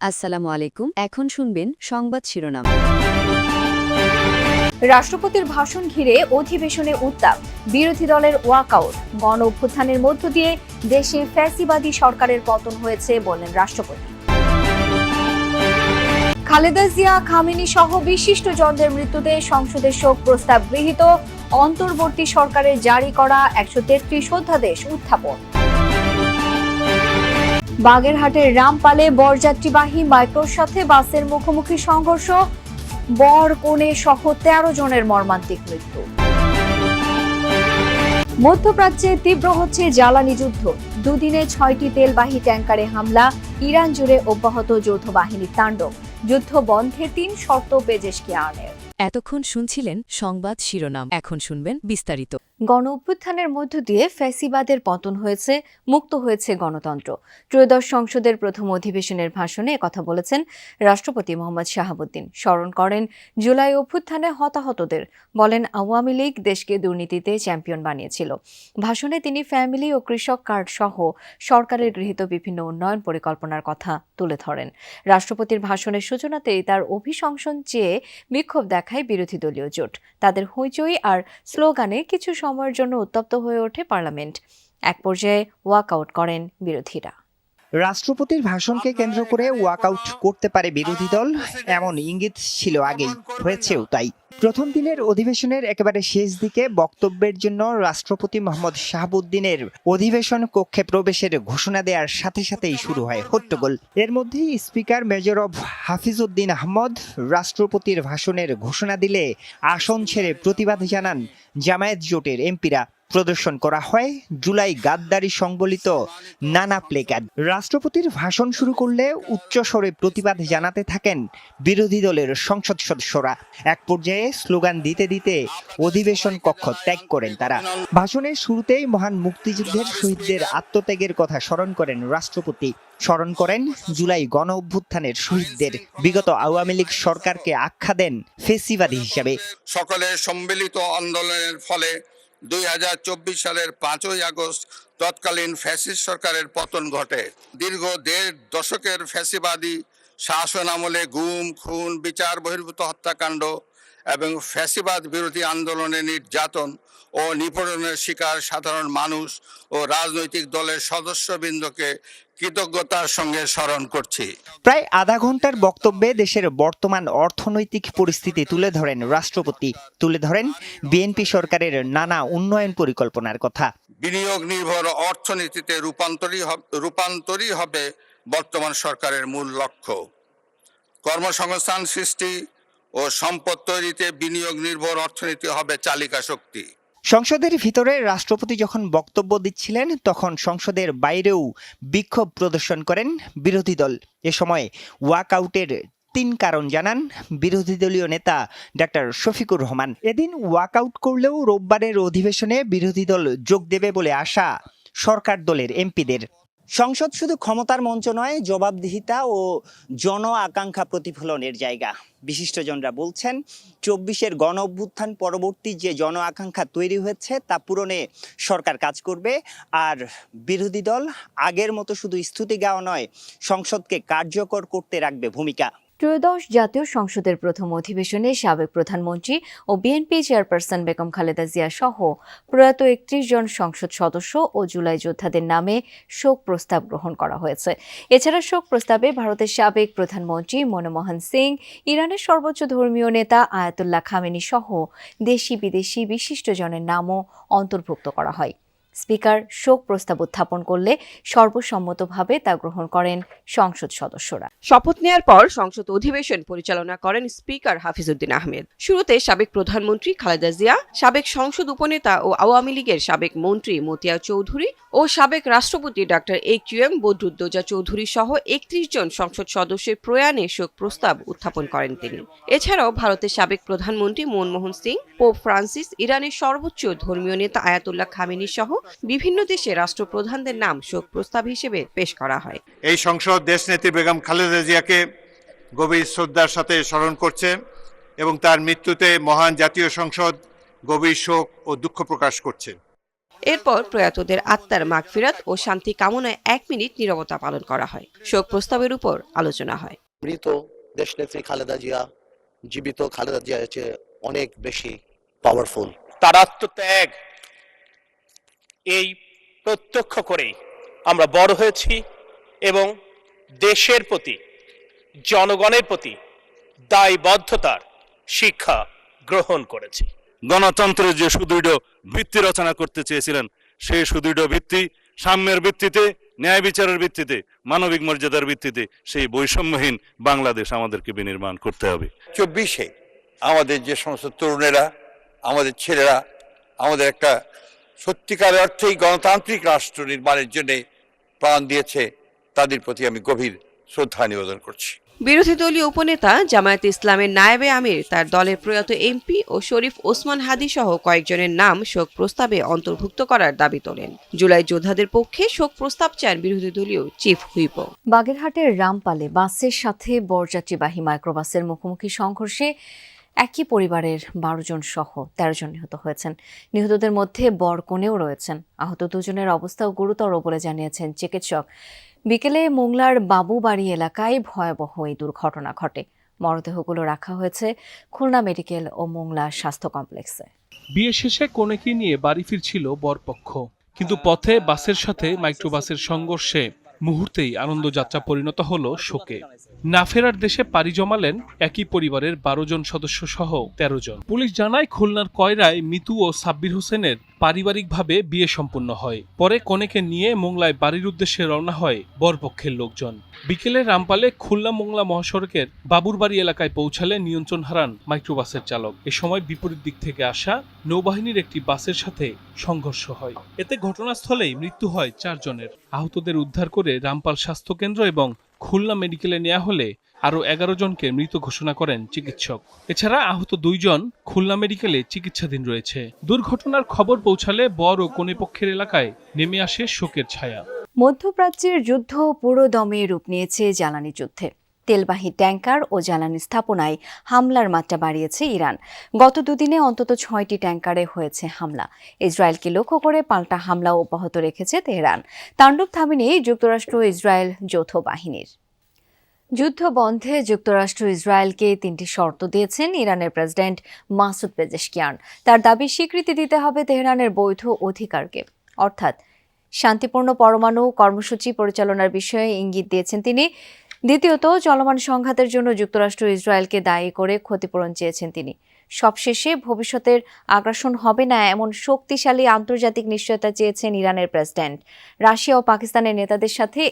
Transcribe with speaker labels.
Speaker 1: আসসালামু আলাইকুম। এখন শুনবেন সংবাদ শিরোনাম।
Speaker 2: রাষ্ট্রপতির ভাষণ ঘিরে অধিবেশনে উত্তাপ, বিরোধী দলের ওয়াকআউট। গণ অভ্যুত্থানের মধ্য দিয়ে দেশে ফ্যাসিবাদী সরকারের পতন হয়েছে বললেন রাষ্ট্রপতি। খালেদা জিয়া, খামেনি সহ বিশিষ্টজনদের মৃত্যুতে সংসদে শোক প্রস্তাব গৃহীত। অন্তর্বর্তী সরকারের জারি করা 133 অধ্যাদেশ উত্থাপন। বাগেরহাটের রামপালে বরযাত্রীবাহী মাইক্রোর সাথে বাসের মুখোমুখি সংঘর্ষ, বর কনে সহ 13 জনের মর্মান্তিক মৃত্যু। মধ্যপ্রাচ্যে তীব্র হচ্ছে জ্বালানি যুদ্ধ, দুদিনে 6টি তেলবাহী ট্যাঙ্কারে হামলা, ইরান জুড়ে অব্যাহত যৌথ বাহিনীর তাণ্ডব, যুদ্ধ বন্ধে 3 শর্ত পেজেশকিয়ানের।
Speaker 1: এতক্ষণ শুনছিলেন সংবাদ শিরোনাম, এখন শুনবেন বিস্তারিত।
Speaker 2: গণ অভ্যুত্থানের মধ্য দিয়ে ফ্যাসিবাদের পতন হয়েছে, মুক্ত হয়েছে গণতন্ত্র। ত্রয়োদশ সংসদের প্রথম অধিবেশনের ভাষণে একথা বলেছেন রাষ্ট্রপতি মোহাম্মদ শাহাবুদ্দিন। স্মরণ করেন জুলাই অভ্যুত্থানে হতাহতদের, বলেন আওয়ামী লীগ দেশকে দুর্নীতিতে চ্যাম্পিয়ন বানিয়েছিল। ভাষণে তিনি ফ্যামিলি ও কৃষক কার্ড সহ সরকারের গৃহীত বিভিন্ন উন্নয়ন পরিকল্পনার কথা তুলে ধরেন। রাষ্ট্রপতির ভাষণের সূচনাতেই তার অভিশংসন চেয়ে বিক্ষোভ দেখায় বিরোধী দলীয় জোট। তাদের হইচই আর স্লোগানে কিছু সময়ের জন্য উত্তপ্ত হয়ে ওঠে পার্লামেন্ট। এক পর্যায়ে ওয়াকআউট করেন বিরোধীরা।
Speaker 3: রাষ্ট্রপতির ভাষণকে কেন্দ্র করে ওয়াকআউট করতে পারে বিরোধী দল, এমন ইঙ্গিত ছিল আগেই, হয়েছেও তাই। প্রথম দিনের অধিবেশনের একেবারে শেষ দিকে বক্তব্যের জন্য রাষ্ট্রপতি মোহাম্মদ শাহাবুদ্দিনের অধিবেশন কক্ষে প্রবেশের ঘোষণা দেওয়ার সাথে সাথেই শুরু হয় হট্টগোল। এর মধ্যেই স্পিকার মেজর অব হাফিজউদ্দিন আহমদ রাষ্ট্রপতির ভাষণের ঘোষণা দিলে আসন ছেড়ে প্রতিবাদ জানান জামায়াত জোটের এমপিরা। প্রদর্শন করা হয় জুলাই গাদ্দারি সংবলিত নানা প্লেকার্ড। রাষ্ট্রপতির ভাষণ শুরু করলে উচ্চস্বরে প্রতিবাদ জানাতে থাকেন বিরোধী দলের সংসদ সদস্যরা। এক পর্যায়ে স্লোগান দিতে দিতে অধিবেশন কক্ষ ত্যাগ করেন তারা। ভাষণের শুরুতেই মহান মুক্তিযুদ্ধের শহীদদের আত্মত্যাগের কথা স্মরণ করেন রাষ্ট্রপতি। স্মরণ করেন জুলাই গণ অভ্যুত্থানের শহীদদের। বিগত আওয়ামী লীগ সরকারকে আখ্যা দেন ফেসিবাদী হিসাবে।
Speaker 4: সকলের সম্মিলিত আন্দোলনের ফলে 2024 সালের 5ই আগস্ট তৎকালীন ফ্যাসিস্ট সরকারের পতন ঘটে। দীর্ঘ 1.5 দশকের ফ্যাসিবাদী শাসন আমলে গুম, খুন, বিচার বহির্ভূত হত্যাকাণ্ড এবং ফ্যাসিবাদ বিরোধী আন্দোলনে নির্যাতন ও নিপীড়নের শিকার সাধারণ মানুষ ও রাজনৈতিক দলের সদস্যবৃন্দকে কৃতজ্ঞতার সঙ্গে স্মরণ করছি।
Speaker 3: প্রায় আধা ঘন্টার বক্তব্যে দেশের বর্তমান অর্থনৈতিক পরিস্থিতি তুলে ধরেন রাষ্ট্রপতি। তুলে ধরেন বিএনপি সরকারের নানা উন্নয়ন পরিকল্পনার কথা।
Speaker 4: বিনিয়োগ নির্ভর অর্থনীতিতে রূপান্তরই হবে বর্তমান সরকারের মূল লক্ষ্য। কর্মসংস্থান সৃষ্টি ও সম্পদ তৈরিতে বিনিয়োগ নির্ভর অর্থনীতি হবে চালিকা শক্তি।
Speaker 3: সংসদের ভিতরে রাষ্ট্রপতি যখন বক্তব্য দিচ্ছিলেন তখন সংসদের বাইরেও বিক্ষোভ প্রদর্শন করেন বিরোধী দল। এ সময় ওয়াকআউটের 3 কারণ জানান বিরোধী দলীয় নেতা ডাক্তার শফিকুর রহমান। এদিন ওয়াকআউট করলেও রোববারের অধিবেশনে বিরোধী দল যোগ দেবে বলে আশা সরকার দলের এমপিদের। সংসদ শুধু ক্ষমতার মঞ্চ নয়, জবাবদিহিতা ও জন আকাঙ্ক্ষা প্রতিফলনের জায়গা। বিশিষ্টজনরা বলছেন 24-এর গণ অভ্যুত্থান পরবর্তী যে জন আকাঙ্ক্ষা তৈরি হয়েছে তা পূরণে সরকার কাজ করবে। আর বিরোধী দল আগের মতো শুধু স্তুতি গাওয়া নয়, সংসদকে কার্যকর করতে রাখবে ভূমিকা।
Speaker 2: ত্রয়োদশ জাতীয় সংসদের প্রথম অধিবেশনে সাবেক প্রধানমন্ত্রী ও বিএনপি চেয়ারপারসন বেগম খালেদা জিয়া সহ প্রয়াত 31 জন সংসদ সদস্য ও জুলাই যোদ্ধাদের নামে শোক প্রস্তাব গ্রহণ করা হয়েছে। এছাড়া শোক প্রস্তাবে ভারতের সাবেক প্রধানমন্ত্রী মনমোহন সিং, ইরানের সর্বোচ্চ ধর্মীয় নেতা আয়াতুল্লাহ খামেনি সহ দেশি বিদেশি বিশিষ্টজনের নামও অন্তর্ভুক্ত করা হয়। স্পিকার শোক প্রস্তাব উত্থাপন করলে সর্বসম্মতভাবে তা গ্রহণ করেন সংসদ সদস্যরা।
Speaker 5: শপথ নেয়ার পর সংসদ অধিবেশন পরিচালনা করেন স্পিকার হাফিজউদ্দিন আহমেদ। শুরুতে সাবেক প্রধানমন্ত্রী খালেদা জিয়া, সাবেক সংসদ উপনেতা ও আওয়ামী লীগের সাবেক মন্ত্রী মতিয়া চৌধুরী ও সাবেক রাষ্ট্রপতি ডাক্তার AQM বদরুদ্দোজা চৌধুরী সহ 31 জন সংসদ সদস্যের প্রয়াণে শোক প্রস্তাব উত্থাপন করেন তিনি। এছাড়াও ভারতের সাবেক প্রধানমন্ত্রী মনমোহন সিং, পোপ ফ্রান্সিস, ইরানের সর্বোচ্চ ধর্মীয় নেতা আয়াতুল্লাহ খামেনি সহ বিভিন্ন দেশে রাষ্ট্রপ্রধানদের নাম শোক প্রস্তাব হিসেবে পেশ করা হয়।
Speaker 6: এই সংসদ দেশনেত্রী বেগম খালেদা জিয়াকে গভীর শ্রদ্ধার সাথে স্মরণ করছে এবং তার মৃত্যুতে মহান জাতীয় সংসদ গভীর শোক ও দুঃখ প্রকাশ করছে।
Speaker 5: এরপর প্রয়াতদের আত্মার মাগফিরাত ও শান্তি কামনায় 1 মিনিট নীরবতা পালন করা হয়। শোক প্রস্তাবের উপর আলোচনা হয়।
Speaker 7: মৃত দেশনেত্রী খালেদা জিয়া জীবিত খালেদা জিয়ার চেয়ে অনেক বেশি পাওয়ারফুল।
Speaker 8: তার আত্মত্যাগ এই প্রত্যক্ষ করেই আমরা বড় হয়েছি এবং দেশের প্রতি, জনগণের প্রতি দায়বদ্ধতার শিক্ষা গ্রহণ করেছি।
Speaker 9: গণতন্ত্রের যে সুদৃঢ় ভিত্তি রচনা করতে চেয়েছিলেন, সেই সুদৃঢ় ভিত্তি সাম্যের ভিত্তিতে, ন্যায় বিচারের ভিত্তিতে, মানবিক মর্যাদার ভিত্তিতে সেই বৈষম্যহীন বাংলাদেশ আমাদেরকে বিনির্মাণ করতে হবে।
Speaker 4: 24-এ আমাদের যে সমস্ত তরুণেরা, আমাদের ছেলেরা আমাদের একটা সত্যিকার অর্থেই গণতান্ত্রিক রাষ্ট্র নির্মাণের জন্য প্রাণ দিয়েছে, তাদের প্রতি আমি গভীর শ্রদ্ধা নিবেদন করছি।
Speaker 5: বিরোধী দলীয় উপনেতা জামায়াতে ইসলামের নায়েবে আমির তার দলের প্রয়াত এমপি ও শরীফ ওসমান হাদি সহ কয়েকজনের নাম শোক প্রস্তাবে অন্তর্ভুক্ত করার দাবি তোলেন। জুলাই যোদ্ধাদের পক্ষে শোক প্রস্তাব চান বিরোধী দলীয় চিফ হুইপ।
Speaker 2: বাগেরহাটের রামপালে বাসের সাথে বরযাত্রীবাহী মাইক্রোবাসের মুখোমুখি সংঘর্ষে একই পরিবারের 12 জন সহ 13 জন নিহত হয়েছেন। নিহতদের মধ্যে বর কনেও রয়েছেন। আহত দুজনের অবস্থাও গুরুতর বলে জানিয়েছেন চিকিৎসক। বিকেলে মোংলার বাবুবাড়ি এলাকায় ভয়াবহ এই দুর্ঘটনা ঘটে। মরদেহগুলো রাখা হয়েছে খুলনা মেডিকেল ও মোংলা স্বাস্থ্য কমপ্লেক্সে।
Speaker 10: বিয়ে শেষে কনেকে নিয়ে বাড়ি ফিরছিল বরপক্ষ, কিন্তু পথে বাসের সাথে মাইক্রোবাসের সংঘর্ষে মুহূর্তেই আনন্দযাত্রা পরিণত হলো শোকে। না ফেরার দেশে পাড়ি জমালেন একই পরিবারের 12 জন সদস্য সহ 13 জন। পুলিশ জানায় খুলনার কয়রায় মিতু ও সাব্বির হোসেনের পারিবারিকভাবে বিয়ে সম্পন্ন হয়। পরে কনেকে নিয়ে মোংলায় বাড়ির উদ্দেশ্যে রওনা হয় বরপক্ষের লোকজন। বিকেলে রামপালে খুলনা মোংলা মহাসড়কের বাবুরবাড়ি এলাকায় পৌঁছালে নিয়ন্ত্রণ হারান মাইক্রোবাসের চালক। এ সময় বিপরীত দিক থেকে আসা নৌবাহিনীর একটি বাসের সাথে সংঘর্ষ হয়। এতে ঘটনাস্থলেই মৃত্যু হয় 4 জনের। আহতদের উদ্ধার করে রামপাল স্বাস্থ্যকেন্দ্র এবং খুলনা মেডিকেলে নেওয়া হলে আরও 11 জনকে মৃত ঘোষণা করেন চিকিৎসক। এছাড়া আহত 2 জন খুলনা মেডিকেলে চিকিৎসাধীন রয়েছে। দুর্ঘটনার খবর পৌঁছালে বর ও কনে পক্ষের এলাকায় নেমে আসে শোকের ছায়া।
Speaker 2: মধ্যপ্রাচ্যের যুদ্ধ পুরো দমে রূপ নিয়েছে জ্বালানি যুদ্ধে। তেলবাহী ট্যাঙ্কার ও জ্বালানি স্থাপনায় হামলার মাত্রা বাড়িয়েছে ইরান। গত দুদিনে অন্তত 6টি ট্যাঙ্কারে হয়েছে হামলা। ইসরায়েলকে লক্ষ্য করে পাল্টা হামলা অব্যাহত রেখেছে তেহরান। তাণ্ডব থামেনি যুক্তরাষ্ট্র ইসরায়েল যৌথ বাহিনীর। যুদ্ধ বন্ধে যুক্তরাষ্ট্র ইসরায়েলকে 3টি শর্ত দিয়েছেন ইরানের প্রেসিডেন্ট মাসুদ পেজেশকিয়ান। তার দাবি স্বীকৃতি দিতে হবে তেহরানের বৈধ অধিকারকে, অর্থাৎ শান্তিপূর্ণ পরমাণু কর্মসূচি পরিচালনার বিষয়ে ইঙ্গিত দিয়েছেন তিনি। দ্বিতীয়ত, চলমান সংঘাতের জন্য যুক্তরাষ্ট্র ইসরায়েলকে দায়ী করে ক্ষতিপূরণ চেয়েছেন তিনি। সবশেষে ভবিষ্যতের আগ্রাসন হবে না এমন শক্তিশালী আন্তর্জাতিক নিশ্চয়তা চেয়েছেন ইরানের প্রেসিডেন্ট। রাশিয়া ও পাকিস্তানের নেতাদের সাথে